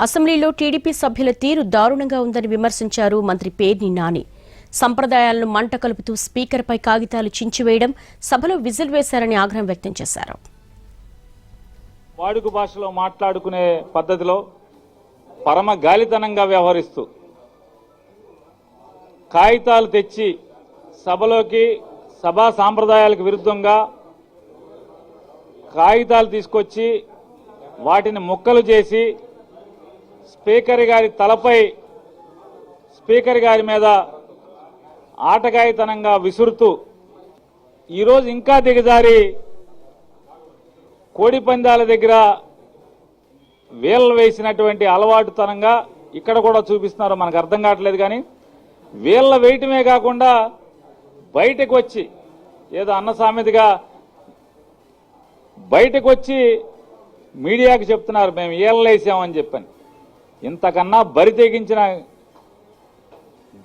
అసెంబ్లీలో టీడీపీ సభ్యుల తీరు దారుణంగా ఉందని విమర్శించారు మంత్రి పేర్ని నాని. సంప్రదాయాలను మంట కలుపుతూ స్పీకర్పై కాగితాలు చించివేయడం, సభలో విజిల్ వేశారని ఆగ్రహం వ్యక్తం చేశారు. వాడుక భాషలో మాట్లాడుకునే పద్ధతిలో పరమ గాలితనంగా వ్యవహరిస్తూ కాగితాలు తెచ్చి సభలోకి సభా సాంప్రదాయాలకు విరుద్ధంగా కాగితాలు తీసుకొచ్చి వాటిని ముక్కలు చేసి స్పీకర్ గారి తలపై స్పీకర్ గారి మీద ఆటగాయితనంగా విసురుతూ ఈరోజు ఇంకా దిగజారి కోడి పందాల దగ్గర వీళ్ళ వేసినటువంటి అలవాటుతనంగా ఇక్కడ కూడా చూపిస్తున్నారు. మనకు అర్థం కావట్లేదు. కానీ వీళ్ళ వేయటమే కాకుండా బయటకు వచ్చి ఏదో అన్న సామెతగా బయటకు వచ్చి మీడియాకు చెప్తున్నారు మేము వీళ్ళేసామని చెప్పని. ఇంతకన్నా బరి తెగించిన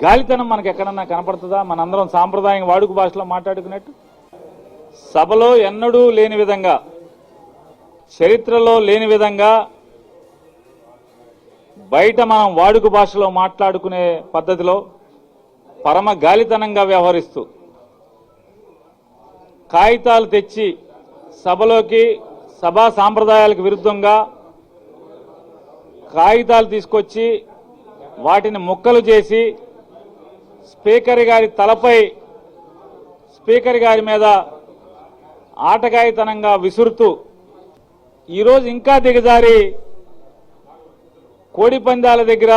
గాలితనం మనకు ఎక్కడన్నా కనపడుతుందా? మనందరం సాంప్రదాయంగా వాడుక భాషలో మాట్లాడుకున్నట్టు సభలో ఎన్నడూ లేని విధంగా, చరిత్రలో లేని విధంగా బయట మనం వాడుక భాషలో మాట్లాడుకునే పద్ధతిలో పరమ గాలితనంగా వ్యవహరిస్తూ కాగితాలు తెచ్చి సభలోకి సభా సాంప్రదాయాలకు విరుద్ధంగా కాగితాలు తీసుకొచ్చి వాటిని ముక్కలు చేసి స్పీకర్ గారి తలపై స్పీకర్ గారి మీద ఆటగాయితనంగా విసురుతూ ఈరోజు ఇంకా దిగజారి కోడి పందాల దగ్గర